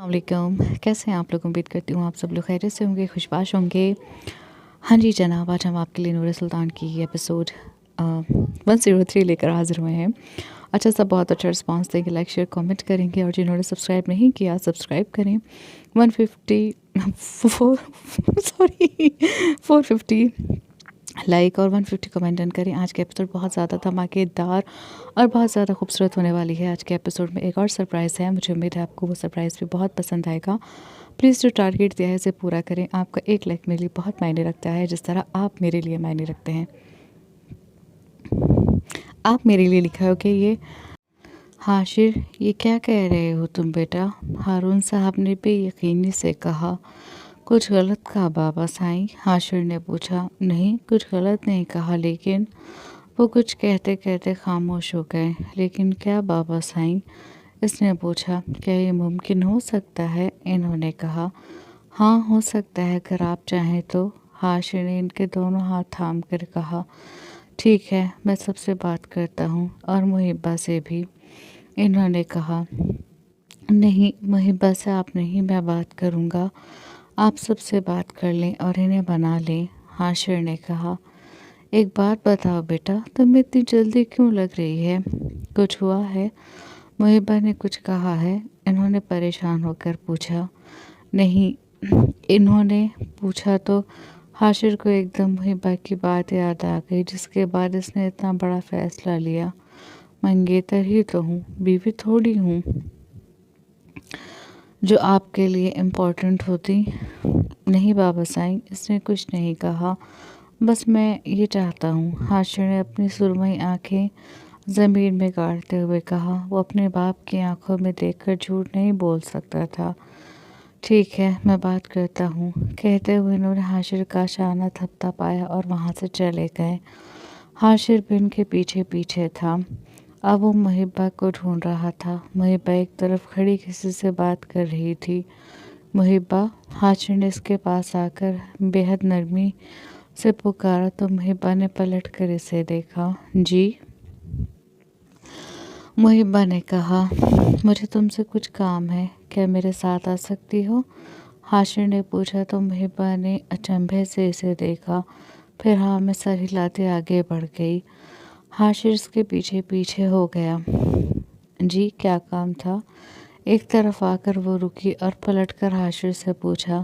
वालेकुम, कैसे हैं आप लोग? उम्मीद करती हूँ आप सब लोग खैरियत से होंगे, खुशबाश होंगे। हाँ जी जनाब, आज हम आपके लिए नूर सुल्तान की एपिसोड 103 लेकर हाजिर हुए हैं। अच्छा सा बहुत अच्छा रिस्पांस देंगे, लाइक शेयर कमेंट करेंगे और जिन्होंने सब्सक्राइब नहीं किया सब्सक्राइब करें। 154 सॉरी 450 लाइक और 150 कमेंट डन करें। आज का एपिसोड बहुत ज़्यादा धमाकेदार और बहुत ज़्यादा खूबसूरत होने वाली है। आज के एपिसोड में एक और सरप्राइज़ है, मुझे उम्मीद है आपको वो सरप्राइज़ भी बहुत पसंद आएगा। प्लीज़ जो टारगेट दिया है इसे पूरा करें। आपका एक लाइक मेरे लिए बहुत मायने रखता है, जिस तरह आप मेरे लिए मायने रखते हैं। आप मेरे लिए लिखा हो कि ये हाशिर, ये क्या कह रहे हो तुम बेटा? हारून साहब ने बेयकीनी से कहा। कुछ गलत कहा बाबा साईं? हाशिर ने पूछा। नहीं, कुछ गलत नहीं कहा, लेकिन वो कुछ कहते कहते खामोश हो गए। लेकिन क्या बाबा साईं? इसने पूछा। क्या ये मुमकिन हो सकता है? इन्होंने कहा। हाँ, हो सकता है अगर आप चाहें तो। हाशिर ने इनके दोनों हाथ थाम कर कहा। ठीक है, मैं सबसे बात करता हूँ, और मुहिब्बा से भी। इन्होंने कहा। नहीं, मुहिब्बा से आप नहीं, मैं बात करूँगा। आप सबसे बात कर लें और इन्हें बना लें। हाशिर ने कहा। एक बात बताओ बेटा, तुम्हें इतनी जल्दी क्यों लग रही है? कुछ हुआ है? मुहिब्बा ने कुछ कहा है? इन्होंने परेशान होकर पूछा। नहीं, इन्होंने पूछा तो हाशिर को एकदम मुहिब्बा की बात याद आ गई, जिसके बाद इसने इतना बड़ा फैसला लिया। मंगेतर ही तो हूँ, बीवी थोड़ी हूँ जो आपके लिए इम्पोर्टेंट होती। नहीं बाबा साईं, इसने कुछ नहीं कहा, बस मैं ये चाहता हूँ। हाशिर ने अपनी सुरमई आंखें ज़मीन में गाड़ते हुए कहा। वो अपने बाप की आंखों में देखकर झूठ नहीं बोल सकता था। ठीक है, मैं बात करता हूँ, कहते हुए इन्होंने हाशिर का शाना थपथा पाया और वहाँ से चले गए। हाशिर भी उनके पीछे पीछे था। अब वो मुहिब्बा को ढूंढ रहा था। मुहिब्बा एक तरफ खड़ी किसी से बात कर रही थी। मुहिब्बा, हाशिर ने इसके पास आकर बेहद नरमी से पुकारा तो मुहिब्बा ने पलट कर इसे देखा। जी? मुहिब्बा ने कहा। मुझे तुमसे कुछ काम है, क्या मेरे साथ आ सकती हो? हाशिर ने पूछा तो मुहिब्बा ने अचंभे से इसे देखा, फिर हाँ में सर हिलाते आगे बढ़ गई। हाशिर इसके पीछे पीछे हो गया। जी, क्या काम था? एक तरफ आकर वो रुकी और पलटकर हाशिर से पूछा।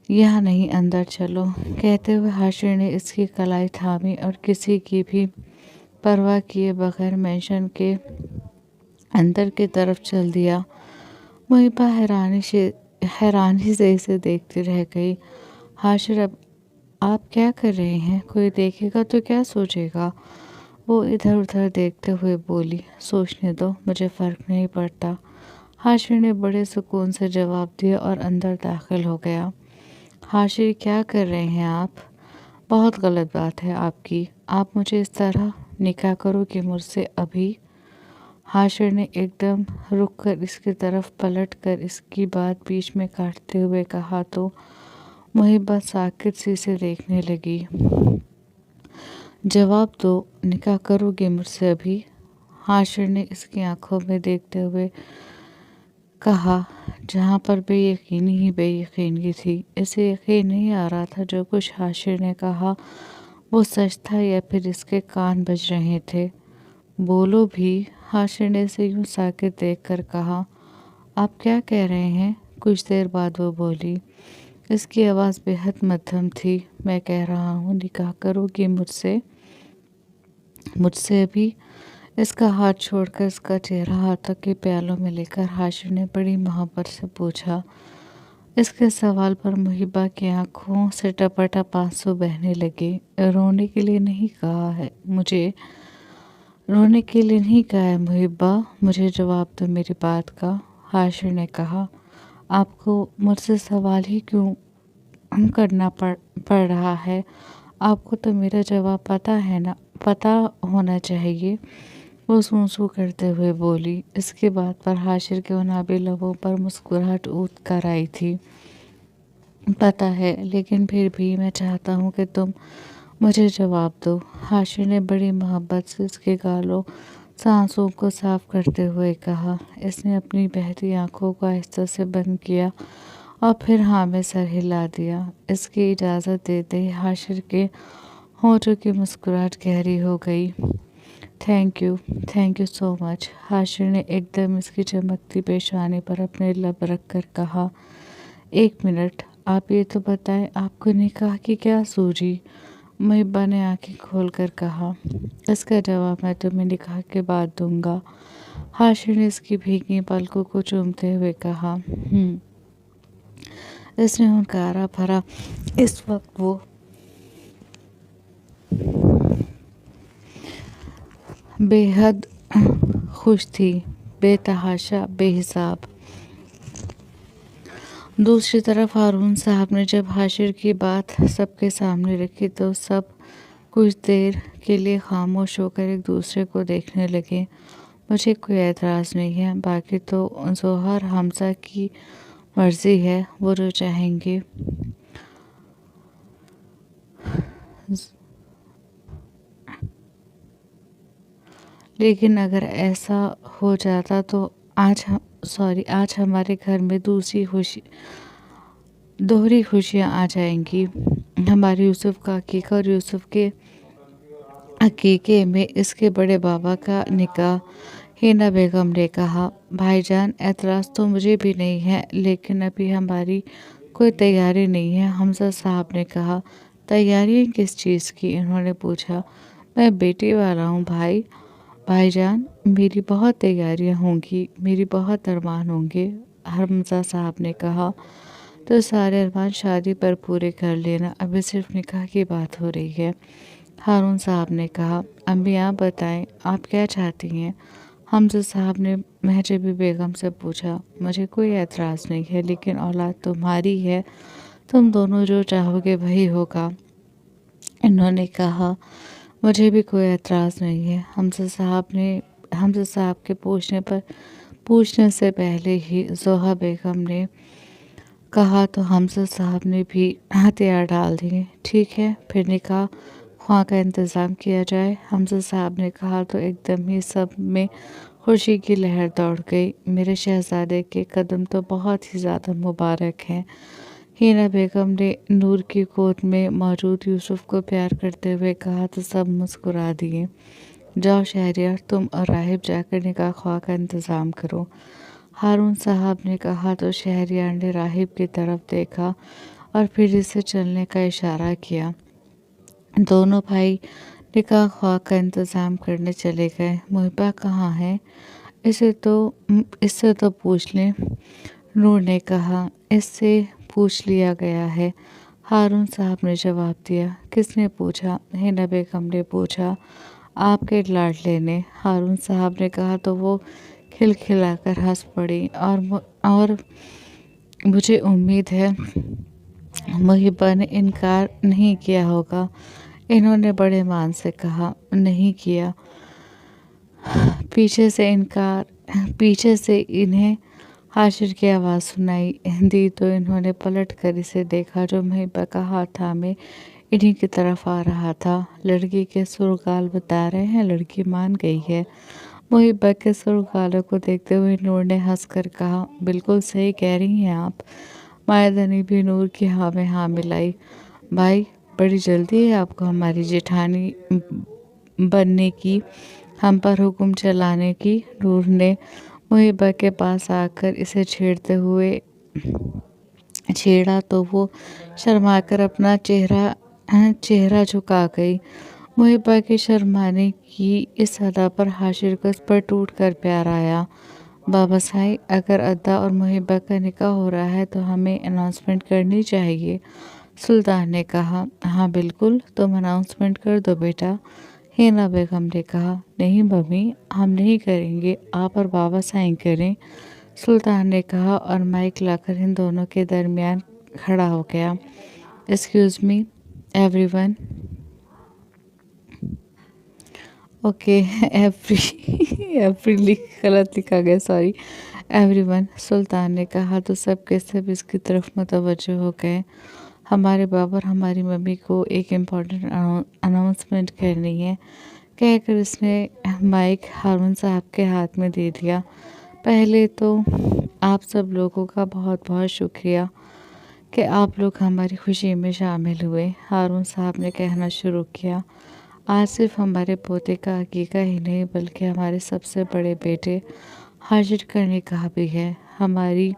यहाँ नहीं, अंदर चलो, कहते हुए हाशिर ने इसकी कलाई थामी और किसी की भी परवाह किए बगैर मेंशन के अंदर की तरफ चल दिया। मुहिब्बा हैरानी से इसे देखती रह गई। हाशिर, अब आप क्या कर रहे हैं? कोई देखेगा तो क्या सोचेगा? वो इधर उधर देखते हुए बोली। सोचने दो, मुझे फ़र्क नहीं पड़ता। हाशिर ने बड़े सुकून से जवाब दिया और अंदर दाखिल हो गया। हाशिर, क्या कर रहे हैं आप? बहुत गलत बात है आपकी। आप मुझे इस तरह निकाह करोगे मुझसे अभी? हाशिर ने एकदम रुक कर इसकी तरफ पलट कर इसकी बात बीच में काटते हुए कहा तो मुहिब्बा साकित सी से देखने लगी। जवाब दो, निकाह करोगे मुझसे अभी? हाशिर ने इसकी आंखों में देखते हुए कहा, जहाँ पर बेयकीनी ही बेयकीनी थी। इसे यकीन नहीं आ रहा था जो कुछ हाशिर ने कहा वो सच था या फिर इसके कान बज रहे थे। बोलो भी। हाशिर ने इसे यूं साकित देखकर कहा। आप क्या कह रहे हैं? कुछ देर बाद वो बोली। इसकी आवाज़ बेहद मध्यम थी। मैं कह रहा हूँ, निकाह करोगी मुझसे? मुझसे अभी? इसका हाथ छोड़कर इसका चेहरा हाथों के प्यालों में लेकर हाशिर ने बड़ी मोहब्बत से पूछा। इसके सवाल पर मुहिब्बा की आंखों से टपाटप आंसू बहने लगे। रोने के लिए नहीं कहा है मुझे, रोने के लिए नहीं कहा है मुहिब्बा, मुझे जवाब दो मेरी बात का। हाशिर ने कहा। आपको मुझसे सवाल ही क्यों करना पड़ रहा है? आपको तो मेरा जवाब पता है ना, पता होना चाहिए। वो सूं करते हुए बोली। इसके बाद पर हाशिर के उनाबे लबों पर मुस्कुराहट उठ कर आई थी। पता है, लेकिन फिर भी मैं चाहता हूँ कि तुम मुझे जवाब दो। हाशिर ने बड़ी मोहब्बत से इसके गालों सांसों को साफ करते हुए कहा। इसने अपनी बहती आंखों को आहिस्ता से बंद किया और फिर हाँ में सर हिला दिया। इसकी इजाज़त देते ही हाशिर के होठों की मुस्कुराहट गहरी हो गई। Thank you so much. Hashir ने एकदम इसकी चमकती पेशानी पर अपने लब रख कर कहा। 1 मिनट, आप ये तो बताएं, आपको निकाह की क्या सूझी? मुहिब्बा ने आंखें खोलकर कहा। इसका जवाब मैं तुम्हें निकाह के बाद दूंगा। हाशिर ने इसकी भीगी पलकों को चूमते हुए कहा। इसने हुनकारा भरा। इस वक्त वो बेहद खुश थी, बेतहाशा, बेहिसाब। दूसरी तरफ हारून साहब ने जब हाशिर की बात सबके सामने रखी तो सब कुछ देर के लिए खामोश होकर एक दूसरे को देखने लगे। मुझे कोई एतराज़ नहीं है, बाकी तो जोहर हमजा की मर्ज़ी है, वो जो चाहेंगे। लेकिन अगर ऐसा हो जाता तो आज हमारे घर में दोहरी खुशियाँ आ जाएंगी। हमारे यूसुफ का अकीका और यूसुफ के अकीके में इसके बड़े बाबा का निकाह। हिना बेगम ने कहा। भाईजान, एतराज़ तो मुझे भी नहीं है, लेकिन अभी हमारी कोई तैयारी नहीं है। हमजा साहब ने कहा। तैयारी किस चीज़ की? इन्होंने पूछा। मैं बेटी वाला हूँ भाईजान, मेरी बहुत तैयारियां होंगी, मेरी बहुत अरमान होंगे। हमजा साहब ने कहा। तो सारे अरमान शादी पर पूरे कर लेना, अभी सिर्फ निकाह की बात हो रही है। हारून साहब ने कहा। अम्मी आप बताएं, आप क्या चाहती हैं? हमजा साहब ने महजबी बेगम से पूछा। मुझे कोई एतराज़ नहीं है, लेकिन औलाद तुम्हारी है, तुम दोनों जो चाहोगे वही होगा। इन्होंने कहा। मुझे भी कोई एतराज़ नहीं है। हमजा साहब के पूछने से पहले ही जोहा बेगम ने कहा तो हमजा साहब ने भी हथियार डाल दिए। ठीक है, फिर निकाह ख्वाह का इंतज़ाम किया जाए। हमजा साहब ने कहा तो एकदम ही सब में खुशी की लहर दौड़ गई। मेरे शहजादे के कदम तो बहुत ही ज़्यादा मुबारक हैं। हिना बेगम ने नूर की गोद में मौजूद यूसुफ को प्यार करते हुए कहा तो सब मुस्कुरा दिए। जाओ शहरियार, तुम और राहिब जाकर निकाह ख्वाह का इंतज़ाम करो। हारून साहब ने कहा तो शहरियार ने राहिब की तरफ देखा और फिर इसे चलने का इशारा किया। दोनों भाई निकाह ख्वाह का इंतज़ाम करने चले गए। मुहिब्बा कहाँ है? इससे तो पूछ लें, नूर ने कहा। इससे पूछ लिया गया है, हारून साहब ने जवाब दिया। किसने पूछा? हिना बेगम ने पूछा। आपके लाडले ने, हारून साहब ने कहा तो वो खिलखिलाकर हंस पड़ी। और मुझे उम्मीद है मुहिब्बा ने इनकार नहीं किया होगा। इन्होंने बड़े मान से कहा। नहीं किया। पीछे से इन्हें हाशिर की आवाज़ सुनाई दी तो इन्होंने पलट कर इसे देखा जो मुहिब्बा का हाथ थामे इन्हीं की तरफ आ रहा था। लड़की के सुरगाल बता रहे हैं, लड़की मान गई है। मुहिब्बा के सुरगालों को देखते हुए नूर ने हंसकर कहा। बिल्कुल सही कह रही हैं आप। मायदा ने भी नूर की हाँ में हाँ मिलाई। भाई, बड़ी जल्दी है आपको हमारी जेठानी बनने की, हम पर हुक्म चलाने की। नूर ने मुहिब्बा के पास आकर इसे छेड़ा तो वो शर्माकर अपना चेहरा झुका गई। मुहिब्बा के शर्माने की इस अदा पर हाशिर को इस पर टूट कर प्यार आया। बाबा साईं, अगर अद्दा और मुहिब्बा का निकाह हो रहा है तो हमें अनाउंसमेंट करनी चाहिए, सुल्तान ने कहा। हाँ बिल्कुल, तुम अनाउंसमेंट कर दो बेटा, हिना बेगम ने कहा। नहीं मम्मी, हम नहीं करेंगे, आप और बाबा साईं करें, सुल्तान ने कहा और माइक लाकर इन दोनों के दरमियान खड़ा हो गया। Excuse me everyone. Okay, every गलत लिखा गया, सॉरी। एवरीवन, सुल्तान ने कहा तो सब के सब इसकी तरफ मुतवज्जो हो गए। हमारे बाबा और हमारी मम्मी को एक इम्पॉर्टेंट अनाउंसमेंट करनी है। कहकर इसने माइक हारून साहब के हाथ में दे दिया। पहले तो आप सब लोगों का बहुत बहुत शुक्रिया कि आप लोग हमारी खुशी में शामिल हुए। हारून साहब ने कहना शुरू किया। आज सिर्फ हमारे पोते का अकीका ही नहीं बल्कि हमारे सबसे बड़े बेटे हाशिर का निकाह भी है। हमारी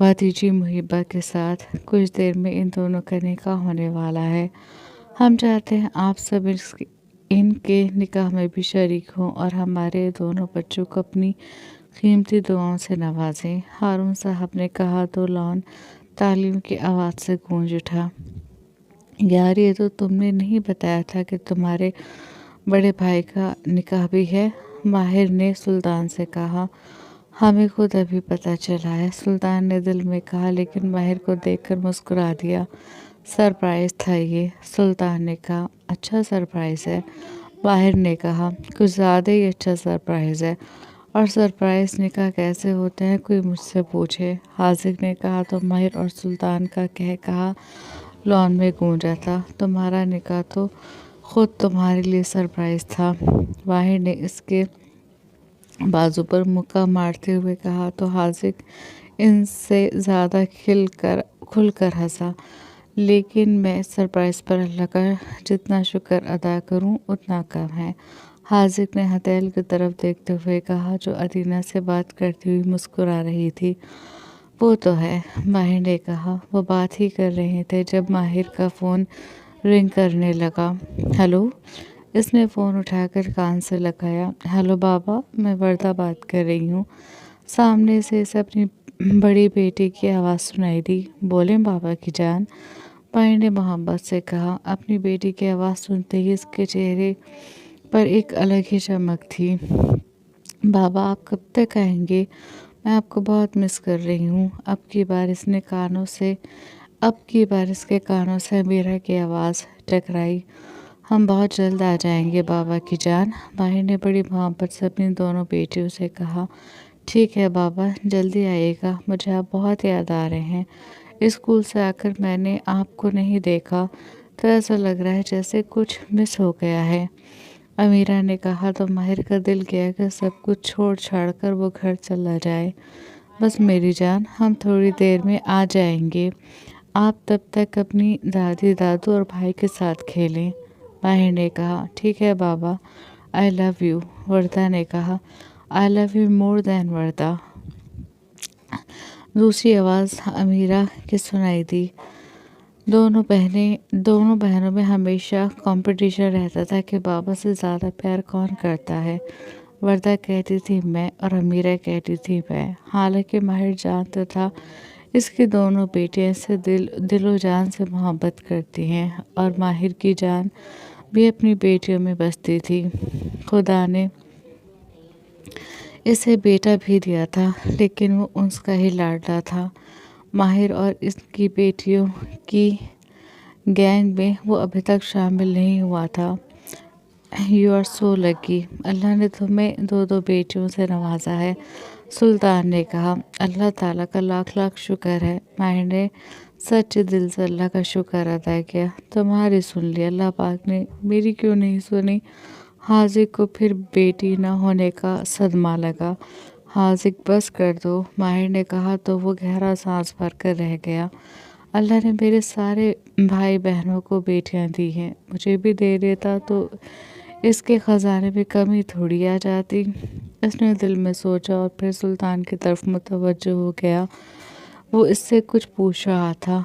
भतीजी मुहिबा के साथ कुछ देर में इन दोनों का निकाह होने वाला है। हम चाहते हैं आप सब इनके निकाह में भी शरीक हों और हमारे दोनों बच्चों को अपनी कीमती दुआओं से नवाजें। हारून साहब ने कहा तो लॉन तालीम की आवाज़ से गूंज उठा। यार, ये तो तुमने नहीं बताया था कि तुम्हारे बड़े भाई का निकाह भी है। माहिर ने सुल्तान से कहा। हमें खुद अभी पता चला है, सुल्तान ने दिल में कहा, लेकिन माहिर को देखकर मुस्कुरा दिया। सरप्राइज़ था ये, सुल्तान ने कहा। अच्छा सरप्राइज़ है, माहिर ने कहा। कुछ ज़्यादा ही अच्छा सरप्राइज़ है। और सरप्राइज़ निकाह कैसे होते हैं कोई मुझसे पूछे, हाजिक ने कहा। तो माहिर और सुल्तान का कहा लॉन में गूंजा था। तुम्हारा निकाह तो खुद तुम्हारे लिए सरप्राइज़ था, माहिर ने इसके बाजू पर मुक्का मारते हुए कहा। तो हाजिक इनसे ज़्यादा खुलकर हंसा। लेकिन मैं सरप्राइज़ पर अल्लाह का जितना शुक्र अदा करूं उतना कम है, हाजिक ने हथेल की तरफ देखते हुए कहा जो अदीना से बात करती हुई मुस्कुरा रही थी। वो तो है, माहिर ने कहा। वो बात ही कर रहे थे जब माहिर का फ़ोन रिंग करने लगा। हेलो, इसने फ़ोन उठाकर कान से लगाया। हेलो बाबा, मैं वर्दा बात कर रही हूँ। सामने से इसे अपनी बड़ी बेटी की आवाज़ सुनाई दी। बोलें बाबा की जान, माहिर ने मोहब्बत से कहा। अपनी बेटी की आवाज़ सुनते ही इसके चेहरे पर एक अलग ही चमक थी। बाबा, आप कब तक आएंगे? मैं आपको बहुत मिस कर रही हूँ। अब की बार इसके कानों से अमीरा की आवाज़ टकराई। हम बहुत जल्द आ जाएंगे बाबा की जान, माहिर ने बड़ी मोहब्बत से अपनी दोनों बेटियों से कहा। ठीक है बाबा, जल्दी आइएगा, मुझे आप बहुत याद आ रहे हैं। स्कूल से आकर मैंने आपको नहीं देखा तो ऐसा लग रहा है जैसे कुछ मिस हो गया है, अमीरा ने कहा। तो माहिर का दिल किया कि सब कुछ छोड़ छाड़ कर वो घर चला जाए। बस मेरी जान, हम थोड़ी देर में आ जाएंगे। आप तब तक अपनी दादी दादू और भाई के साथ खेलें, माहिर ने कहा। ठीक है बाबा, आई लव यू, वर्दा ने कहा। I love you more than Warda, दूसरी आवाज़ अमीरा की सुनाई दी। दोनों बहनों में हमेशा कंपटीशन रहता था कि बाबा से ज़्यादा प्यार कौन करता है। वर्दा कहती थी मैं और अमीरा कहती थी मैं। हालांकि माहिर जानता था इसकी दोनों बेटियां इससे दिलो जान से मोहब्बत करती हैं और माहिर की जान भी अपनी बेटियों में बसती थी। खुदा ने इसे बेटा भी दिया था, लेकिन वो उसका ही लाडला था। माहिर और इसकी बेटियों की गैंग में वो अभी तक शामिल नहीं हुआ था। यू आर सो लकी, अल्लाह ने तुम्हें दो दो बेटियों से नवाजा है, सुल्तान ने कहा। अल्लाह ताला का लाख लाख शुक्र है, माहिर ने सच्चे दिल से अल्लाह का शुक्र अदा किया। तुम्हारी सुन ली, अल्लाह पाक ने मेरी क्यों नहीं सुनी? हाजिक को फिर बेटी न होने का सदमा लगा। हाजिक बस कर दो, माहिर ने कहा। तो वो गहरा सांस भर कर रह गया। अल्लाह ने मेरे सारे भाई बहनों को बेटियां दी हैं, मुझे भी दे देता तो इसके ख़जाने में कमी थोड़ी आ जाती, इसने दिल में सोचा और फिर सुल्तान की तरफ मुतवज्जो हो गया। वो इससे कुछ पूछ रहा था।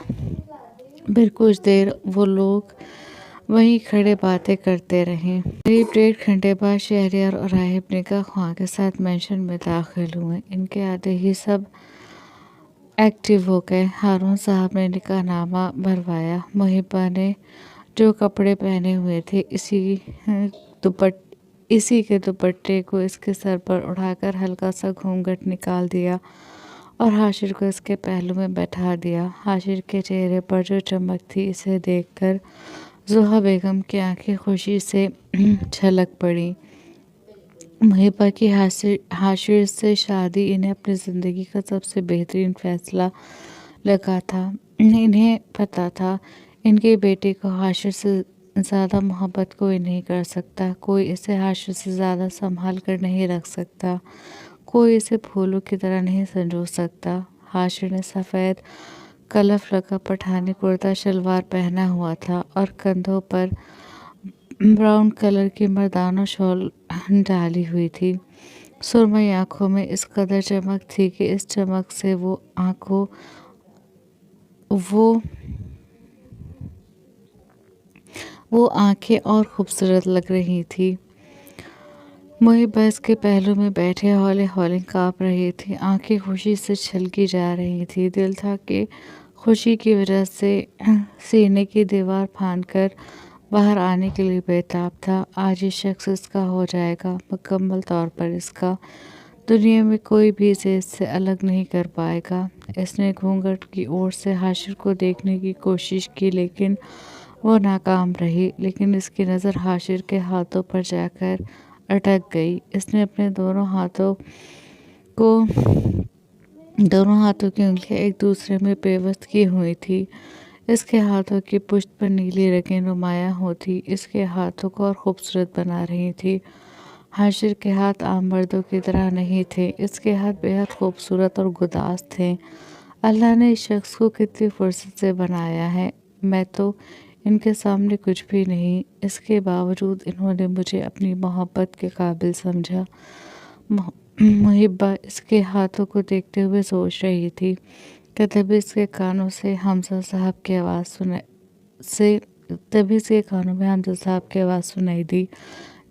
फिर कुछ देर वो लोग वहीं खड़े बातें करते रहे। करीब 1.5 घंटे बाद शहरियार और राहिब निकाह ख्वाह के साथ मेंशन में दाखिल हुए। इनके आते ही सब एक्टिव हो गए। हारून साहब ने निकाहनामा भरवाया। मुहिबा ने जो कपड़े पहने हुए थे इसी के दुपट्टे को इसके सर पर उठाकर हल्का सा घूंघट निकाल दिया और हाशिर को इसके पहलू में बैठा दिया। हाशिर के चेहरे पर जो चमक थी इसे देखकर ज़ोहा बेगम की आंखें खुशी से छलक पड़ी। मुहिबा की हाशिर से शादी इन्हें अपनी ज़िंदगी का सबसे बेहतरीन फैसला लगा था। इन्हें पता था इनके बेटे को हाशिर से ज़्यादा मोहब्बत कोई नहीं कर सकता, कोई इसे हाशिर से ज़्यादा संभाल कर नहीं रख सकता, कोई इसे फूलों की तरह नहीं संजो सकता। हाशिर ने सफ़ेद कलफ लगा पठानी कुर्ता शलवार पहना हुआ था और कंधों पर ब्राउन कलर की मर्दाना शॉल डाली हुई थी। सुरमई आंखों में इस कदर चमक थी कि इस चमक से वो वो आंखें और खूबसूरत लग रही थी। मुहिब बस के पहलू में बैठे हौले हौले काँप रही थी, आंखें खुशी से छलकी जा रही थी। दिल था कि खुशी की वजह से सीने की दीवार फांदकर बाहर आने के लिए बेताब था। आज ये शख्स इसका हो जाएगा, मुकम्मल तौर पर इसका। दुनिया में कोई भी इसे इससे अलग नहीं कर पाएगा। इसने घूंघट की ओर से हाशिर को देखने की कोशिश की, लेकिन वो नाकाम रही। लेकिन इसकी नज़र हाशिर के हाथों पर जाकर अटक गई। इसने अपने दोनों हाथों की उंगलियां एक दूसरे में पेवस्त की हुई थी। इसके हाथों की पुष्ट पर नीली रगें नुमायां होती इसके हाथों को और खूबसूरत बना रही थी। हाशिर के हाथ आम मर्दों की तरह नहीं थे, इसके हाथ बेहद खूबसूरत और गुदास थे। अल्लाह ने इस शख्स को कितनी फुर्सत से बनाया है। मैं तो इनके सामने कुछ भी नहीं, इसके बावजूद इन्होंने मुझे अपनी मोहब्बत के काबिल समझा। मुहिब्बा इसके हाथों को देखते हुए सोच रही थी कि तभी इसके कानों में हमजा साहब की आवाज़ सुनाई दी,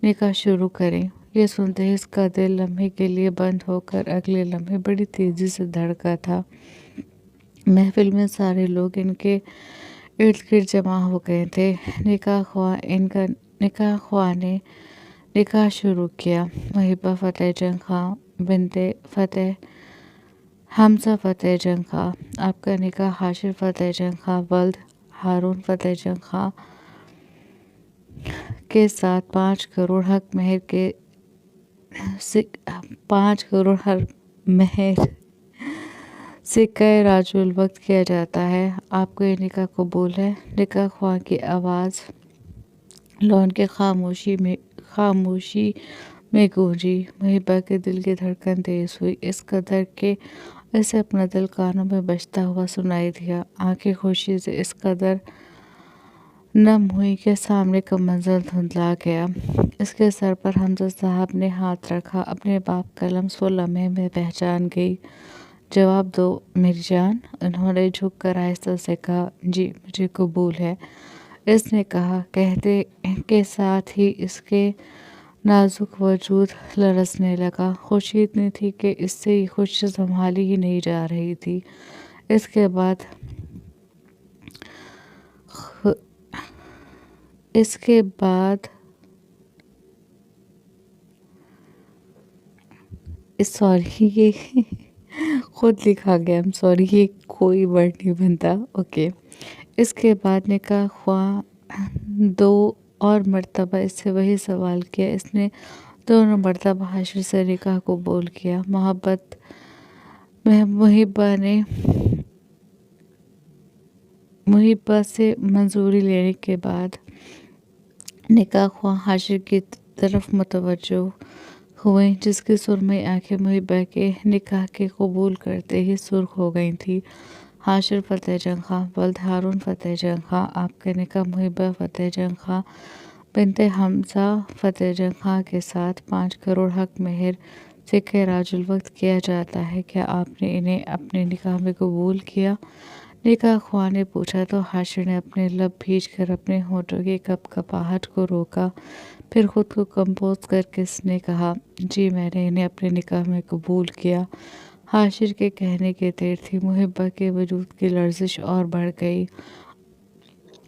निकाह शुरू करें। ये सुनते ही इसका दिल लम्हे के लिए बंद होकर अगले लम्हे बड़ी तेज़ी से धड़का था। महफिल में सारे लोग इनके इर्द गिर्द जमा हो गए थे। निकाह ख्वाह ने निकाह शुरू किया। मुहिब्बा फ़तेह जंग खां बिनते फ़तेह हमजा फ़तेह जंग खां। आपका निकाह हाशिर फ़तेह जंग खां वल्द हारून फ़तेह जंग खां के साथ 5 करोड़ हक महर सिक्का राजुल वक्त किया जाता है। आपका ये निकाह कबूल है। निकाह ख्वाह की आवाज़ लौन के खामोशी में गूंजी। मुहिब्बा के दिल की धड़कन तेज हुई, इस कदर के इसे अपना दिल कानों में बजता हुआ सुनाई दिया। आंखें खुशी से इस कदर नम हुई कि सामने का मंजर धुंधला गया। इसके सर पर हमजा साहब ने हाथ रखा। अपने बाप का लम्स वो लम्हे में पहचान गई। जवाब दो मेरी जान। उन्होंने झुक कर आहिस्ता से कहा, जी मुझे कबूल है। इसने कहा, कहते के साथ ही इसके नाजुक वजूद लरसने लगा। खुशी इतनी थी कि इससे ये खुशी संभाली ही नहीं जा रही थी। इसके बाद सॉरी ये खुद लिखा गया, आई एम सॉरी, ये कोई वर्ड नहीं बनता। ओके। इसके बाद निकाह ख्वाह 2 और मर्तबा इससे वही सवाल किया। इसने दोनों मर्तबा हाशिर से निकाह कबूल किया। मुहिब्बा से मंजूरी लेने के बाद निकाह ख्वाह हाशिर की तरफ मुतवज्जो हुए, जिसकी सुरमई आंखें मुहिब्बा के निकाह के कबूल करते ही सुर्ख हो गई थी। हाशिर फ़तेह जंग खां वल्द हारून फ़तेह जंग खां। आपका निकाह मुहिब्बा फ़तेह जंग खां बिनते हमजा फ़तेह जंग खां के साथ 5 करोड़ हक महर सिक्के राजुल वक्त किया जाता है। क्या आपने इन्हें अपने निकाह में कबूल किया? निकाह ख्वाह ने पूछा तो हाशिर ने अपने लब भींचकर अपने होठों की कपकपाहट को रोका। फिर खुद को कंपोज करके इसने कहा, जी मैंने इन्हें अपने निकाह में कबूल किया। हाशिर के कहने की देर थी, मुहिब्बा के वजूद की लर्जिश और बढ़ गई।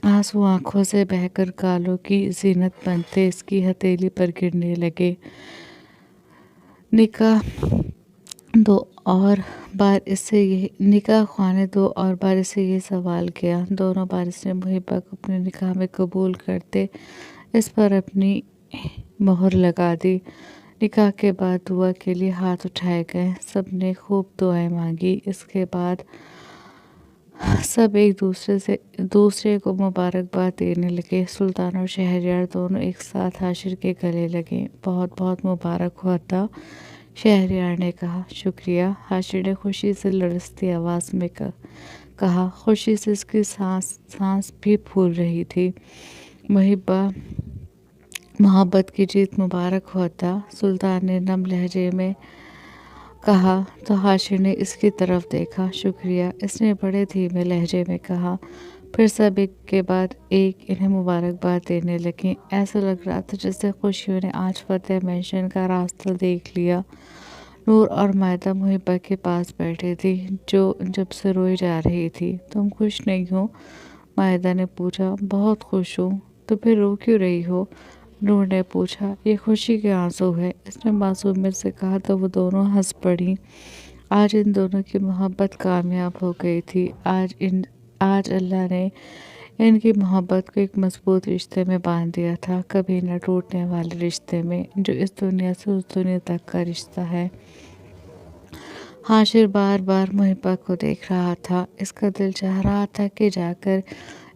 आंसू आंखों से बहकर गालों की जीनत बनते इसकी हथेली पर गिरने लगे। निकाह ख्वाह ने 2 और बार इससे ये सवाल किया। दोनों बार इसने मुहिब्बा को अपने निकाह में कबूल करते इस पर अपनी मोहर लगा दी। निकाह के बाद दुआ के लिए हाथ उठाए गए। सब ने खूब दुआएं मांगी। इसके बाद सब एक दूसरे को मुबारकबाद देने लगे। सुल्तान और शहरयार दोनों एक साथ हाशिर के गले लगे। बहुत बहुत मुबारक हो अता, शहरयार ने कहा। शुक्रिया, हाशिर ने खुशी से लरजती आवाज़ में कहा। खुशी से इसकी सांस भी फूल रही थी। मुहिब्बा, मोहब्बत की जीत मुबारक हो अता, सुल्तान ने नम लहजे में कहा तो हाशिर ने इसकी तरफ देखा। शुक्रिया, इसने बड़े धीमे लहजे में कहा। फिर सब एक के बाद एक इन्हें मुबारकबाद देने लगे। ऐसा लग रहा था जैसे खुशियों ने आज फतेह मेंशन का रास्ता देख लिया। नूर और मायदा मुहिब्बा के पास बैठे थी, जो जब से रोई जा रही थी। तुम खुश नहीं हो? मायदा ने पूछा। बहुत खुश हूँ। तो फिर रो क्यों रही हो? नूर ने पूछा। ये खुशी के आंसू है, इसने मासूमियत से कहा तो वो दोनों हंस पड़ी। आज इन दोनों की मोहब्बत कामयाब हो गई थी। आज अल्लाह ने इनकी मोहब्बत को एक मजबूत रिश्ते में बांध दिया था, कभी न टूटने वाले रिश्ते में, जो इस दुनिया से उस दुनिया तक का रिश्ता है। हाशिर बार बार मुहिब्बा को देख रहा था। इसका दिल चाह रहा था कि जाकर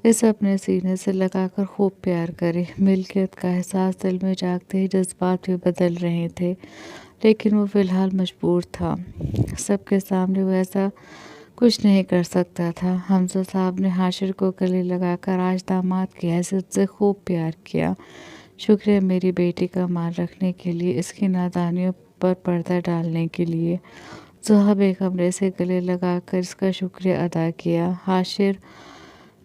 इसे अपने सीने से लगाकर खूब प्यार करे। मिल्कियत का एहसास दिल में जागते ही जज्बात भी बदल रहे थे, लेकिन वो फिलहाल मजबूर था। सबके सामने वो ऐसा कुछ नहीं कर सकता था। हमजा साहब ने हाशिर को गले लगाकर आज दामाद की हैसियत से खूब प्यार किया। शुक्र है मेरी बेटी का मान रखने के लिए, इसकी नादानियों पर पर्दा डालने के लिए। ज़ोहा बेगम ने इसे गले लगाकर इसका शुक्रिया अदा किया। हाशिर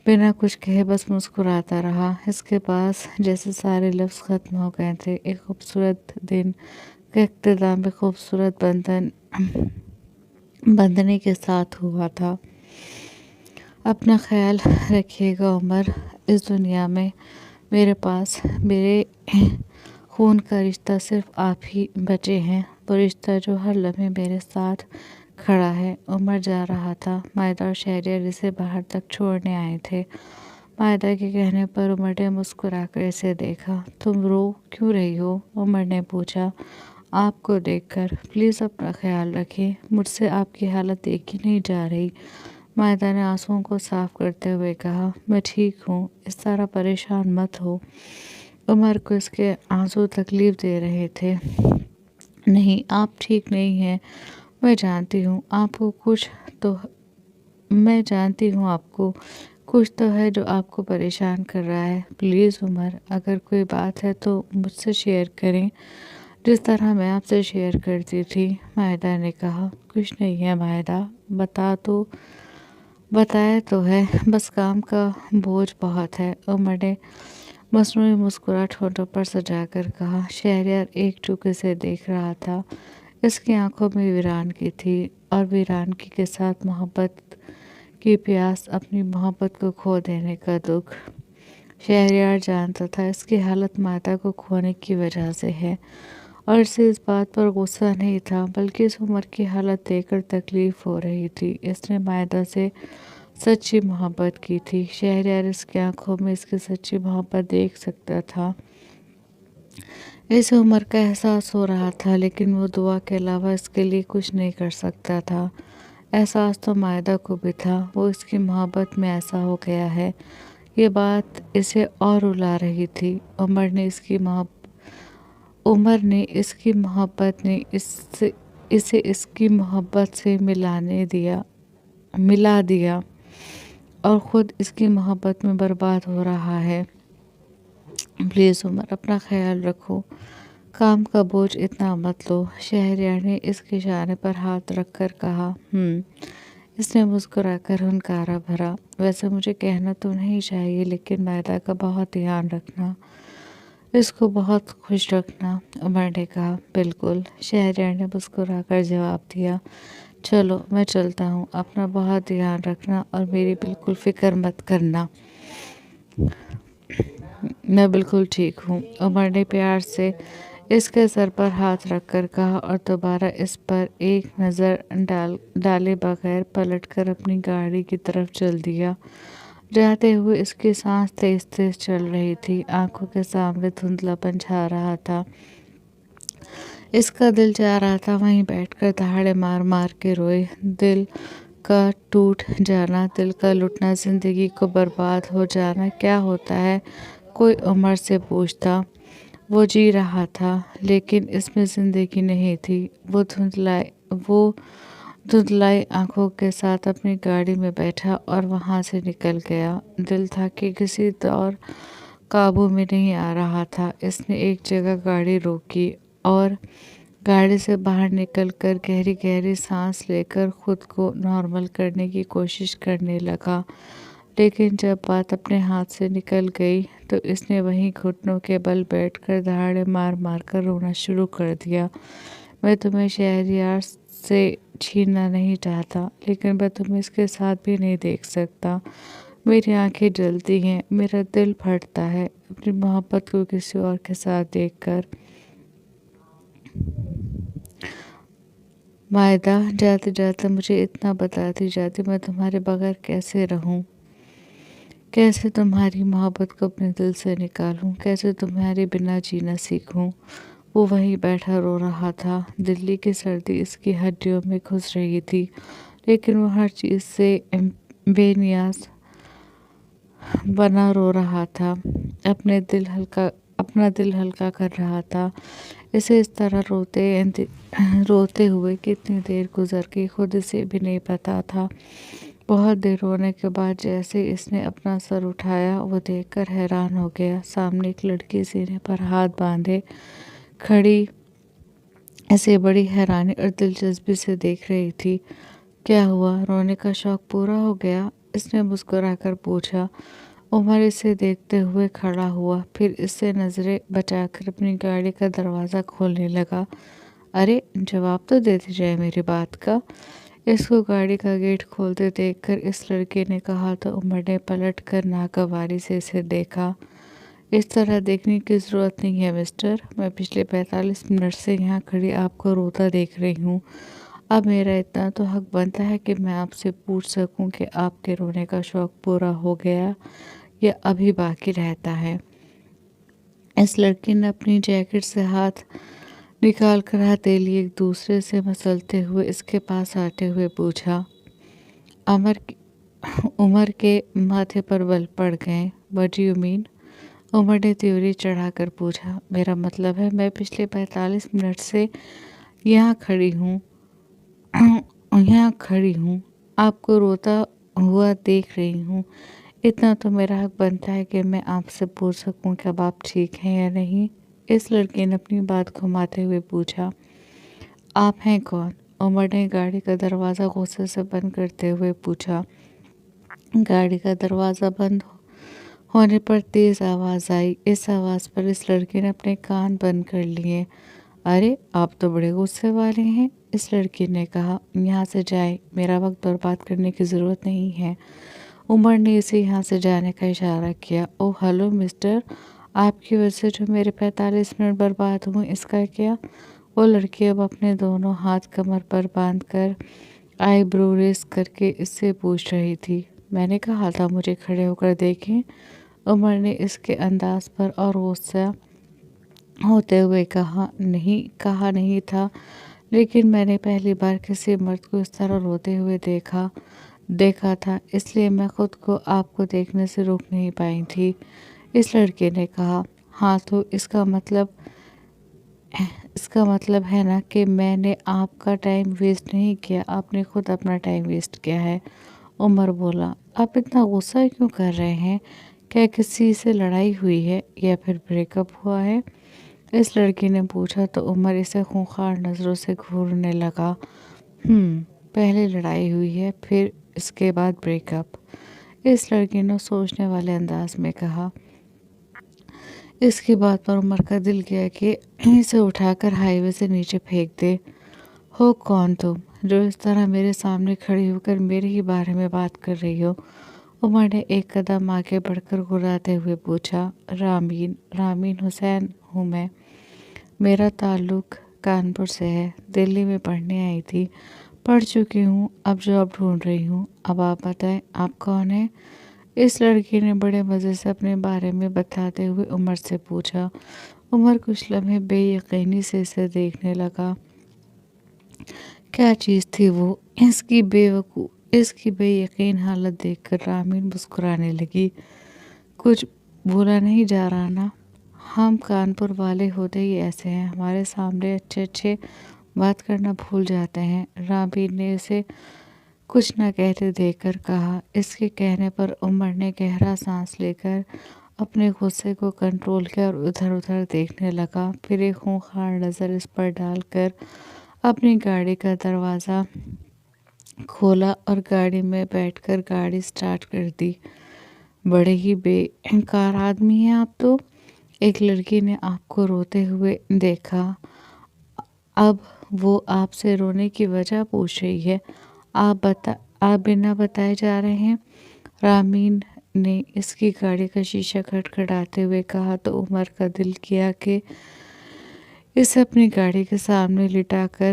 बिना कुछ कहे बस मुस्कुराता रहा। इसके पास जैसे सारे लफ्ज़ ख़त्म हो गए थे। एक खूबसूरत दिन का इख्तिताम भी खूबसूरत बंधनी के साथ हुआ था। अपना ख्याल रखिएगा उमर। इस दुनिया में मेरे पास मेरे खून का रिश्ता सिर्फ आप ही बचे हैं, वो रिश्ता जो हर लम्हे मेरे साथ खड़ा है। उमर जा रहा था। मायदा और शहरयार इसे बाहर तक छोड़ने आए थे। मायदा के कहने पर उमर ने मुस्कुराकर इसे देखा। तुम रो क्यों रही हो? उमर ने पूछा। आपको देखकर। प्लीज़ अपना ख्याल रखें, मुझसे आपकी हालत देखी नहीं जा रही। मायदा ने आंसुओं को साफ करते हुए कहा। मैं ठीक हूँ, इस तरह परेशान मत हो। उमर को इसके आंसू तकलीफ़ दे रहे थे। नहीं, आप ठीक नहीं हैं। मैं जानती हूँ आपको कुछ तो है जो आपको परेशान कर रहा है। प्लीज़ उमर, अगर कोई बात है तो मुझसे शेयर करें, जिस तरह मैं आपसे शेयर करती थी। मायदा ने कहा। कुछ नहीं है मायदा, बताया तो है, बस काम का बोझ बहुत है। उमर ने मसनूई मुस्कुराहट होठों पर सजाकर कहा। शहरयार एकटुके से देख रहा था। इसकी आंखों में वीरानगी थी, और वीरानगी के साथ मोहब्बत की प्यास, अपनी मोहब्बत को खो देने का दुख। शहरयार जानता था इसकी हालत मायदा को खोने की वजह से है, और इसे इस बात पर गुस्सा नहीं था, बल्कि इस उम्र की हालत देखकर तकलीफ़ हो रही थी। इसने मायदा से सच्ची मोहब्बत की थी। शहरयार इसकी आंखों में इसकी सच्ची मोहब्बत देख सकता था। इस उम्र का एहसास हो रहा था, लेकिन वो दुआ के अलावा इसके लिए कुछ नहीं कर सकता था। एहसास तो मायदा को भी था, वो इसकी मोहब्बत में ऐसा हो गया है। ये बात इसे और रुला रही थी। उमर ने इसकी मोहब्बत ने इसे इसकी मोहब्बत से मिला दिया, और ख़ुद इसकी मोहब्बत में बर्बाद हो रहा है। प्लीज़ उमर, अपना ख्याल रखो, काम का बोझ इतना मत लो। शहरयार ने इसके इशारे पर हाथ रखकर कहा। इसने मुस्कुराकर हुनकारा भरा। वैसे मुझे कहना तो नहीं चाहिए, लेकिन मायदा का बहुत ध्यान रखना, इसको बहुत खुश रखना। उमर ने कहा। बिल्कुल, शहरयार ने मुस्कुराकर जवाब दिया। चलो मैं चलता हूँ, अपना बहुत ध्यान रखना और मेरी बिल्कुल फ़िक्र मत करना। मैं बिल्कुल ठीक हूँ, उमर ने प्यार से इसके सर पर हाथ रखकर कहा, और दोबारा इस पर एक नज़र डाले बगैर पलटकर अपनी गाड़ी की तरफ चल दिया। जाते हुए इसकी सांस तेज तेज चल रही थी। आंखों के सामने धुंधलापन छा रहा था। इसका दिल चाह रहा था वहीं बैठकर दहाड़े मार मार के रोए। दिल का टूट जाना, दिल का लुटना, ज़िंदगी को बर्बाद हो जाना क्या होता है, कोई उमर से पूछता। वो जी रहा था, लेकिन इसमें ज़िंदगी नहीं थी। वो धुंधलाई आंखों के साथ अपनी गाड़ी में बैठा और वहाँ से निकल गया। दिल था कि किसी दौर काबू में नहीं आ रहा था। इसने एक जगह गाड़ी रोकी और गाड़ी से बाहर निकलकर गहरी गहरी सांस लेकर खुद को नॉर्मल करने की कोशिश करने लगा। लेकिन जब बात अपने हाथ से निकल गई तो इसने वहीं घुटनों के बल बैठकर दहाड़े मार मार कर रोना शुरू कर दिया। मैं तुम्हें शहरयार से छीनना नहीं चाहता, लेकिन मैं तुम्हें इसके साथ भी नहीं देख सकता। मेरी आंखें जलती हैं, मेरा दिल फटता है अपनी मोहब्बत को किसी और के साथ देखकर। मायदा, जाते जाते मुझे इतना बताती जाती, मैं तुम्हारे बगैर कैसे रहूं, कैसे तुम्हारी मोहब्बत को अपने दिल से निकालूं, कैसे तुम्हारे बिना जीना सीखूं। वो वहीं बैठा रो रहा था। दिल्ली की सर्दी इसकी हड्डियों में घुस रही थी, लेकिन वो हर चीज़ से बेनियाज बना रो रहा था। अपना दिल हल्का कर रहा था। इसे इस तरह रोते हुए कितनी देर गुजर गई खुद इसे भी नहीं पता था। बहुत देर रोने के बाद जैसे इसने अपना सर उठाया, वो देखकर हैरान हो गया। सामने एक लड़की सीने पर हाथ बांधे खड़ी ऐसे बड़ी हैरानी और दिलचस्पी से देख रही थी। क्या हुआ, रोने का शौक पूरा हो गया? इसने मुस्कुराकर पूछा। उमर इसे देखते हुए खड़ा हुआ, फिर इससे नज़रें बचाकर अपनी गाड़ी का दरवाज़ा खोलने लगा। अरे जवाब तो देते जाए मेरी बात का। इसको गाड़ी का गेट खोलते देखकर इस लड़के ने कहा तो उमर ने पलट कर नागवारी से इसे देखा। इस तरह देखने की ज़रूरत नहीं है मिस्टर। मैं पिछले 45 मिनट से यहाँ खड़ी आपको रोता देख रही हूँ। अब मेरा इतना तो हक बनता है कि मैं आपसे पूछ सकूं कि आपके रोने का शौक पूरा हो गया या अभी बाकी रहता है। इस लड़की ने अपनी जैकेट से हाथ निकाल कर हथेली एक दूसरे से मसलते हुए इसके पास आते हुए पूछा। उमर के माथे पर बल पड़ गए। What do you mean? Umar ने त्योरी चढ़ाकर पूछा। मेरा मतलब है मैं पिछले 45 मिनट से यहाँ खड़ी हूँ आपको रोता हुआ देख रही हूँ। इतना तो मेरा हक बनता है कि मैं आपसे पूछ सकूं कि अब आप ठीक हैं या नहीं। इस लड़के ने अपनी बात घुमाते हुए पूछा। आप हैं कौन? उमर ने गाड़ी का दरवाज़ा गुस्से से बंद करते हुए पूछा। गाड़ी का दरवाज़ा बंद होने पर तेज़ आवाज़ आई। इस आवाज़ पर इस लड़के ने अपने कान बंद कर लिए। अरे आप तो बड़े गुस्से वाले हैं, इस लड़की ने कहा। यहाँ से जाए, मेरा वक्त बर्बाद करने की ज़रूरत नहीं है। उमर ने इसे यहाँ से जाने का इशारा किया। ओह हेलो मिस्टर, आपकी वजह से जो मेरे 45 मिनट बर्बाद हुए इसका क्या? वो लड़की अब अपने दोनों हाथ कमर पर बांधकर आईब्रो रेस करके इससे पूछ रही थी। मैंने कहा था मुझे खड़े होकर देखें। उमर ने इसके अंदाज पर और गुस्सा होते हुए कहा नहीं था, लेकिन मैंने पहली बार किसी मर्द को इस तरह रोते हुए देखा था, इसलिए मैं खुद को आपको देखने से रोक नहीं पाई थी। इस लड़के ने कहा। हाँ तो इसका मतलब है ना कि मैंने आपका टाइम वेस्ट नहीं किया, आपने खुद अपना टाइम वेस्ट किया है। उमर बोला। आप इतना गुस्सा क्यों कर रहे हैं? क्या किसी से लड़ाई हुई है या फिर ब्रेकअप हुआ है? इस लड़की ने पूछा तो उमर इसे खूंखार नज़रों से घूरने लगा। पहले लड़ाई हुई है, फिर इसके बाद ब्रेकअप, इस लड़की ने सोचने वाले अंदाज में कहा। इसकी बात पर उमर का दिल किया कि इसे उठाकर हाईवे से नीचे फेंक दे। हो कौन तुम जो इस तरह मेरे सामने खड़ी होकर मेरे ही बारे में बात कर रही हो? उमर ने एक कदम आगे बढ़कर गुर्राते हुए पूछा। रामीन हुसैन हूँ मैं। मेरा ताल्लुक़ कानपुर से है, दिल्ली में पढ़ने आई थी, पढ़ चुकी हूँ, अब जॉब ढूंढ रही हूँ। अब आप बताएं आप कौन हैं? इस लड़की ने बड़े मज़े से अपने बारे में बताते हुए उमर से पूछा। उमर कुछ लम्हे बेयकीनी से इसे देखने लगा। क्या चीज़ थी वो? اس کی بے یقین حالت دیکھ کر رامین مسکرانے لگی۔ کچھ بولا نہیں جا رہا نا؟ ہم کانپور والے ہوتے ہی ایسے ہیں، ہمارے سامنے اچھے اچھے بات کرنا بھول جاتے ہیں، رامین نے اسے کچھ نہ کہتے دیکھ کر کہا۔ اس کے کہنے پر عمر نے گہرا سانس لے کر اپنے غصے کو کنٹرول کیا اور ادھر ادھر دیکھنے لگا، پھر ایک خونخوار نظر اس پر ڈال کر اپنی گاڑی کا دروازہ کھولا اور گاڑی میں بیٹھ کر گاڑی سٹارٹ کر دی۔ بڑے ہی بے انکار آدمی ہیں آپ تو۔ ایک لڑکی نے آپ کو روتے ہوئے دیکھا، اب وہ آپ سے رونے کی وجہ پوچھ رہی ہے۔ آپ بنا بتائے جا رہے ہیں؟ رامین نے اس کی گاڑی کا شیشہ کھٹکھٹاتے ہوئے کہا تو عمر کا دل کیا کہ اسے اپنی گاڑی کے سامنے لٹا کر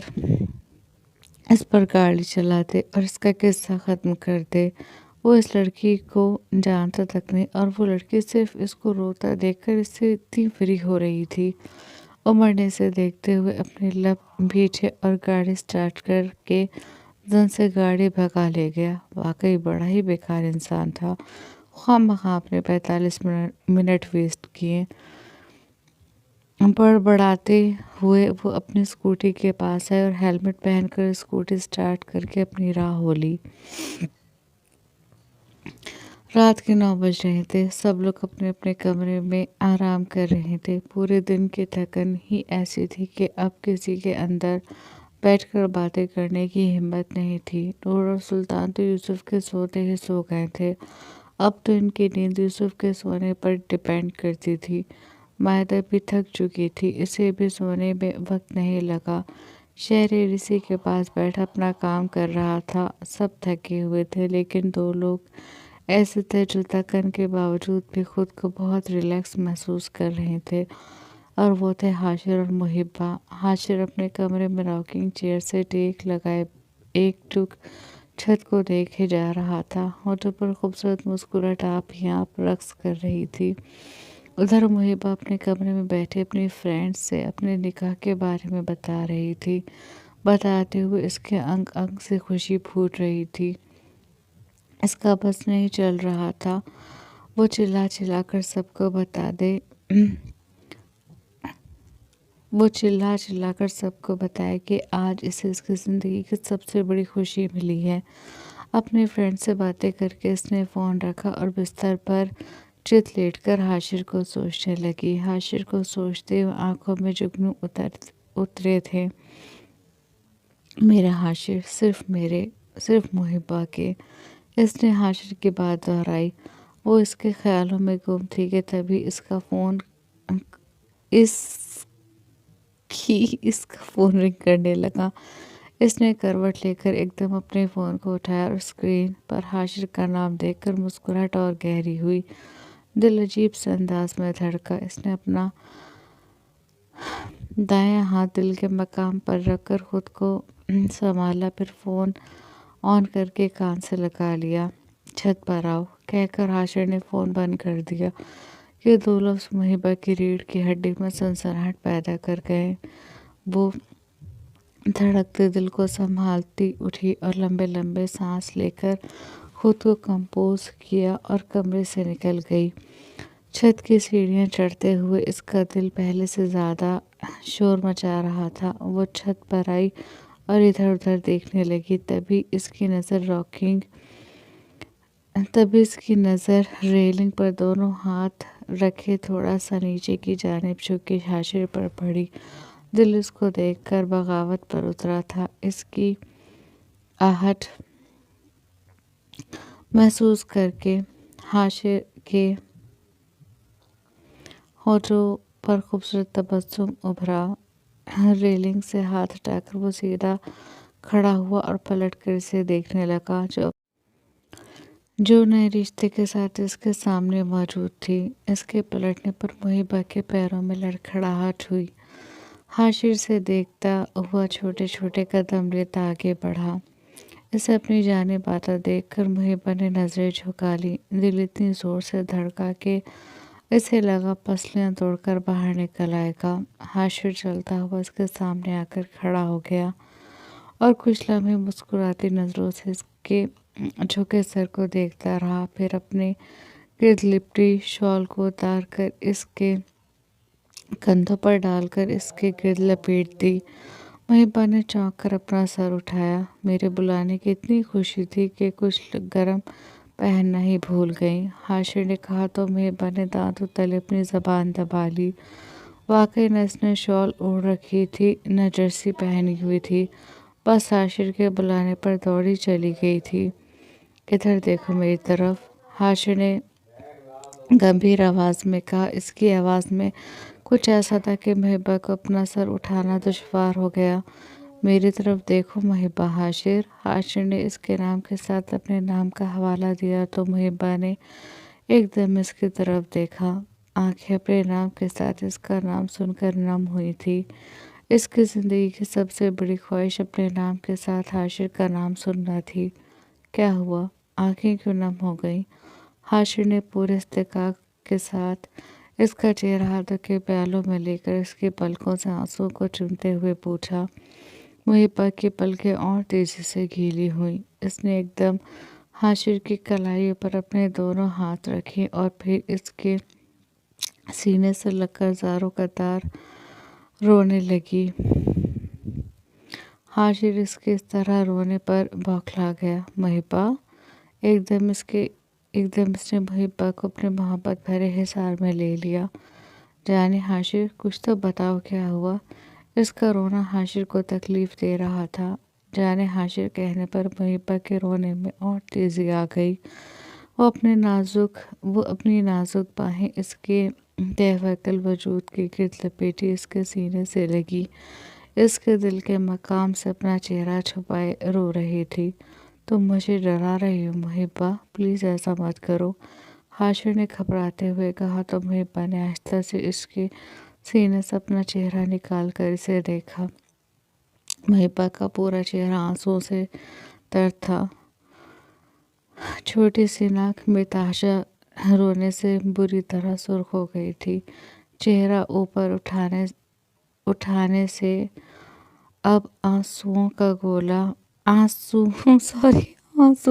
اس پر گاڑی چلاتے اور اس کا قصہ ختم کر دے۔ وہ اس لڑکی کو جانتا تک نہیں اور وہ لڑکی صرف اس کو روتا دیکھ کر اس سے اتنی فری ہو رہی تھی۔ عمر نے اسے دیکھتے ہوئے اپنے لب بھیجے اور گاڑی سٹارٹ کر کے زن سے گاڑی بھگا لے گیا۔ واقعی بڑا ہی بیکار انسان تھا، خواہ مخواہ اپنے 45 منٹ ویسٹ کیے۔ بڑبڑاتے ہوئے وہ اپنی اسکوٹی کے پاس آئے اور ہیلمٹ پہن کر اسکوٹی سٹارٹ کر کے اپنی راہ ہو لی۔ رات کے 9 بج رہے تھے، سب لوگ اپنے اپنے کمرے میں آرام کر رہے تھے۔ پورے دن کی تھکن ہی ایسی تھی کہ اب کسی کے اندر بیٹھ کر باتیں کرنے کی ہمت نہیں تھی۔ نور اور سلطان تو یوسف کے سوتے ہی سو گئے تھے، اب تو ان کی نیند یوسف کے سونے پر ڈیپینڈ کرتی تھی۔ مائدہ بھی تھک چکی تھی، اسے بھی سونے میں وقت نہیں لگا۔ شہری رسی کے پاس بیٹھا اپنا کام کر رہا تھا، سب تھکے ہوئے تھے لیکن 2 لوگ ایسے تھے جو تھکن کے باوجود بھی خود کو بہت ریلیکس محسوس کر رہے تھے، اور وہ تھے حاشر اور محبہ۔ حاشر اپنے کمرے میں راکنگ چیئر سے ٹیک لگائے ایک ٹک چھت کو دیکھے جا رہا تھا، ہونٹوں پر خوبصورت مسکراہٹ آپ ہی آپ رقص کر رہی تھی۔ ادھر محبہ اپنے کمرے میں بیٹھے اپنی فرینڈ سے اپنے نکاح کے بارے میں بتا رہی تھی، بتاتے ہوئے اس کے انگ انگ سے خوشی پھوٹ رہی تھی۔ اس کا بس نہیں چل رہا تھا وہ چلا چلا کر سب کو بتائے کہ آج اسے اس کی زندگی کی سب سے بڑی خوشی ملی ہے۔ اپنی فرینڈ سے باتیں کر کے اس نے فون رکھا اور بستر پر چت لیٹ کر حاشر کو سوچنے لگی۔ حاشر کو سوچتے ہوئے آنکھوں میں جگنو اترے تھے۔ میرا حاشر، صرف محبہ کے۔ اس نے حاشر کی بات دہرائی۔ وہ اس کے خیالوں میں گم تھی کہ تبھی اس کا فون رنگ کرنے لگا۔ اس نے کروٹ لے کر ایک دم اپنے فون کو اٹھایا اور اسکرین پر حاشر کا نام دیکھ کر مسکراہٹ اور گہری ہوئی، دل عجیب سے انداز میں دھڑکا۔ اس نے اپنا دایاں ہاتھ دل کے مقام پر رکھ کر خود کو سنبھالا، پھر فون آن کر کے کان سے لگا لیا۔ چھت پر آؤ کہہ کر حاشر نے فون بند کر دیا۔ یہ 2 لفظ محبہ کی ریڑھ کی ہڈی میں سنسناہٹ پیدا کر گئے۔ وہ دھڑکتے دل کو سنبھالتی اٹھی اور لمبے لمبے سانس لے کر خود کو کمپوز کیا اور کمرے سے نکل گئی۔ چھت کی سیڑھیاں چڑھتے ہوئے اس کا دل پہلے سے زیادہ شور مچا رہا تھا۔ وہ چھت پر آئی اور ادھر ادھر دیکھنے لگی، تبھی اس کی نظر ریلنگ پر دونوں ہاتھ رکھے تھوڑا سا نیچے کی جانب جھکی حاشر پر پڑی۔ دل اس کو دیکھ کر بغاوت پر اترا تھا۔ اس کی آہٹ محسوس کر کے حاشر کے ہونٹوں پر خوبصورت تبسم ابھرا۔ ریلنگ سے ہاتھ ہٹا کر وہ سیدھا کھڑا ہوا اور پلٹ کر اسے دیکھنے لگا جو نئے رشتے کے ساتھ اس کے سامنے موجود تھی۔ اس کے پلٹنے پر محبہ کے پیروں میں لڑکھڑاہٹ ہوئی۔ حاشر سے دیکھتا ہوا چھوٹے چھوٹے قدم لیتا آگے بڑھا۔ اسے اپنی جانب آتا دیکھ کر محبہ نے نظریں جھکا لی۔ دل اتنی زور سے دھڑکا کہ اسے لگا پسلیاں توڑ کر باہر نکل آئے گا۔ حاشر چلتا ہوا اس کے سامنے آ کر کھڑا ہو گیا اور کچھ لمحے مسکراتی نظروں سے اس کے झुके सर को देखता रहा, फिर अपने गिर्द लिपटी शॉल को उतार कर इसके कंधों पर डालकर इसके गिर्द लपेट दी। महिबा ने चौंक कर अपना सर उठाया। मेरे बुलाने की इतनी खुशी थी कि कुछ गरम पहनना ही भूल गई, हाशिर ने कहा तो महिबा ने दांतों तले अपनी जबान दबा ली। वाकई न इसने शॉल ओढ़ रखी थी न जर्सी पहनी हुई थी, बस हाशिर के बुलाने पर दौड़ी चली गई थी। इधर देखो मेरी तरफ, हाशिर ने गंभीर आवाज़ में कहा। इसकी आवाज़ में कुछ ऐसा था कि महिबा को अपना सर उठाना दुश्वार हो गया। मेरी तरफ देखो महिबा। हाशिर ने इसके नाम के साथ अपने नाम का हवाला दिया तो महिबा ने एकदम इसकी तरफ देखा। आंखें अपने नाम के साथ इसका नाम सुनकर नम हुई थी। इसकी ज़िंदगी की सबसे बड़ी ख्वाहिश अपने नाम के साथ हाशिर का नाम सुनना थी। क्या हुआ, आंखें क्यों नम हो गईं? हाशिर ने पूरे इस्तेकाक के साथ इसका चेहरा हाथों के प्यालों में लेकर इसकी पलकों से आंसू को चूमते हुए पूछा। महिबा की पलकें और तेजी से गीली हुई। इसने एकदम हाशिर की कलाई पर अपने दोनों हाथ रखे और फिर इसके सीने से लगकर ज़ारों कतार रोने लगी। हाशिर इसके इस तरह रोने पर बौखला गया। महिबा, एकदम इसने महिबा को अपने मोहब्बत भरे हिसार में ले लिया। जाने हाशिर, कुछ तो बताओ क्या हुआ? इसका रोना हाशिर को तकलीफ दे रहा था। जाने हाशिर कहने पर महिबा के रोने में और तेजी आ गई। वो अपनी नाजुक बाहें इसके बेवकल वजूद के गिर्द लपेटी इसके सीने से लगी, इसके दिल के मकाम से अपना चेहरा छुपाए रो रही थी। तुम मुझे डरा रही हो महिबा, प्लीज़ ऐसा मत करो, हाशिर ने घबराते हुए कहा तो महिबा ने आहिस्ता से इसके सीने से अपना चेहरा निकाल कर इसे देखा। महिबा का पूरा चेहरा आंसुओं से तर था। छोटी सी नाक में ताशा रोने से बुरी तरह सुर्ख हो गई थी। चेहरा ऊपर उठाने से अब आंसू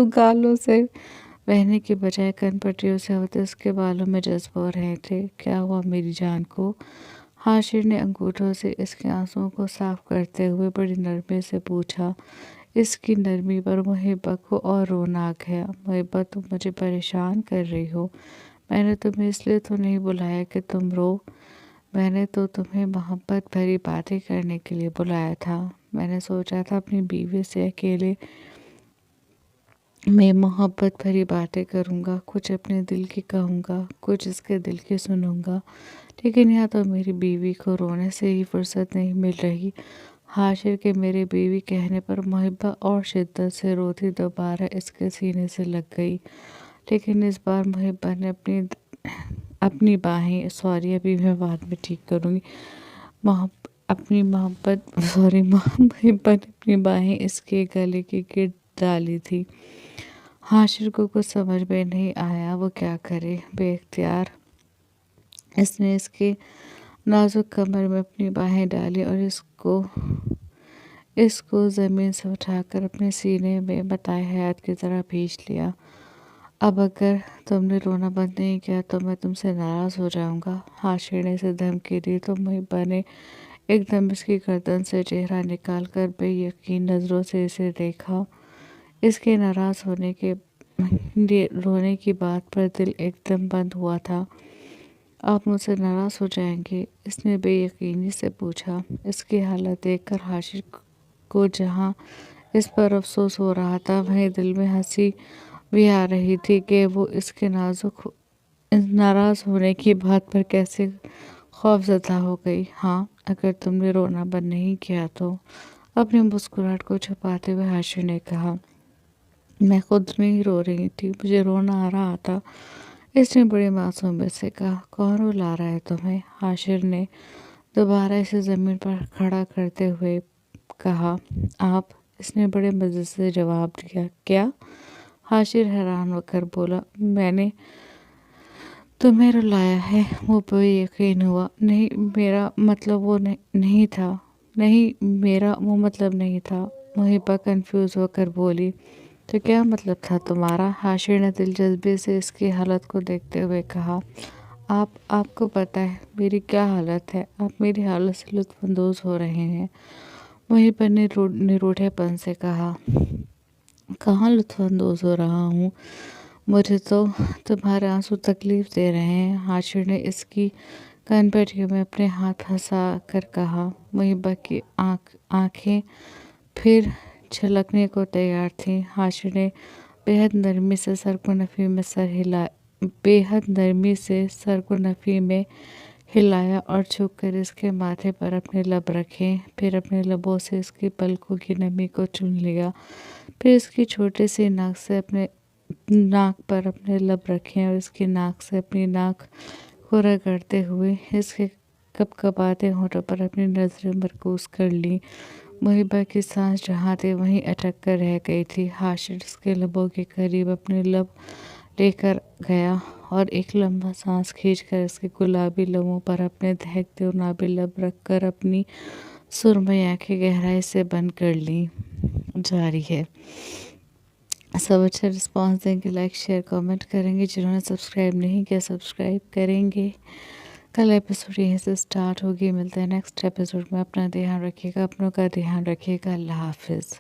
गालों से बहने की बजाय कनपटियों से होते उसके बालों में जज्ब हो रहे थे। क्या हुआ मेरी जान को? हाशिर ने अंगूठों से इसके आंसुओं को साफ करते हुए बड़ी नरमी से पूछा। इसकी नरमी पर महिबा को और रोना आ गया। महिबा, तुम मुझे परेशान कर रही हो। मैंने तुम्हें इसलिए तो नहीं बुलाया कि तुम रो, मैंने तो तुम्हें मोहब्बत भरी बातें करने के लिए बुलाया था। मैंने सोचा था अपनी बीवी से अकेले मैं मोहब्बत भरी बातें करूँगा, कुछ अपने दिल की कहूँगा, कुछ इसके दिल की सुनूँगा, लेकिन यहाँ तो मेरी बीवी को रोने से ही फुर्सत नहीं मिल रही। हाशिर के मेरे बीवी कहने पर महिबा और शिद्दत से रोती दोबारा इसके सीने से लग गई, लेकिन इस बार महिबा ने अपनी बाहें अभी मैं बाद में ठीक करूँगी। महिबा ने अपनी बाहें इसके गले की गिर डाली थी। हाशिर को कुछ समझ में नहीं आया वो क्या करे। बेख्तियार इसने इसके नाजुक कमर में अपनी बाहें डाली और इसको ज़मीन से उठाकर अपने सीने में बताए हयात की तरह भींच लिया। अब अगर तुमने रोना बंद नहीं किया तो मैं तुमसे नाराज़ हो जाऊंगा, हाशिर ने इसे धमकी दी तो महिबा ने एकदम इसकी गर्दन से चेहरा निकाल कर बेयकीन नज़रों से इसे देखा। इसके नाराज़ होने के रोने की बात पर दिल एकदम बंद हुआ था। आप मुझसे नाराज़ हो जाएंगे? इसने बेयकीनी से पूछा। इसकी हालत देखकर हाशिर को जहाँ इस पर अफसोस हो रहा था वहीं दिल में हंसी भी आ रही थी कि वो इसके नाराज़ होने की बात पर कैसे खौफज़दा हो गई। हाँ, अगर तुमने रोना बंद नहीं किया तो, अपनी मुस्कुराहट को छुपाते हुए हाशिर ने कहा। मैं खुद नहीं रो रही थी, मुझे रोना आ रहा था, इसने बड़ी मासूमियत से कहा। कौन रुला रहा है तुम्हें? हाशिर ने दोबारा इसे ज़मीन पर खड़ा करते हुए कहा। आप, इसने बड़े मज़े से जवाब दिया। क्या? हाशिर हैरान होकर बोला। मैंने तुम्हें रुलाया है? वो बेयकीन हुआ। नहीं, मेरा मतलब वो नहीं था। नहीं, मेरा वो मतलब नहीं था, महिबा कंफ्यूज होकर बोली। तो क्या मतलब था तुम्हारा? हाशिर ने दिलचस्पी से इसकी हालत को देखते हुए कहा। आपको पता है मेरी क्या हालत है? आप मेरी हालत से लुत्फ़अंदोज़ हो रहे हैं। मुहिबा ने निरूठेपन से कहा। कहाँ लुत्फ़अंदोज़ हो रहा हूँ? मुझे तो तुम्हारे आंसू तकलीफ़ दे रहे हैं। हाशिर ने इसकी कनपटियों में अपने हाथ फंसा कर कहा। मुहिबा की आंखें फिर छलकने को तैयार थीं। हाशिर ने बेहद नरमी से सर को नफ़ी में हिलाया और झुककर इसके माथे पर अपने लब रखे। फिर अपने लबों से इसकी पलकों की नमी को चूम लिया। फिर इसकी छोटी सी नाक पर अपने लब रखे और इसकी नाक से अपनी नाक को रगड़ते हुए इसके कपकपाते होठों पर अपनी नज़रें मरकूज़ कर लीं। मुहिबा की सांस जहाँ थी वहीं अटक कर रह गई थी। हाशिर इसके लबों के करीब अपने लब लेकर गया और एक लंबा सांस खींचकर इसके गुलाबी लबों पर अपने दहकते हुए नाभि लब रखकर अपनी सुरमई आंखें गहराई से बंद कर ली। जारी है। सब अच्छा रिस्पॉन्स देंगे, लाइक शेयर कमेंट करेंगे। जिन्होंने सब्सक्राइब नहीं किया सब्सक्राइब करेंगे। कल एपिसोड यहीं से स्टार्ट होगी। मिलते हैं नेक्स्ट एपिसोड में। अपना ध्यान रखिएगा, अपनों का ध्यान रखिएगा। अल्लाह हाफिज़।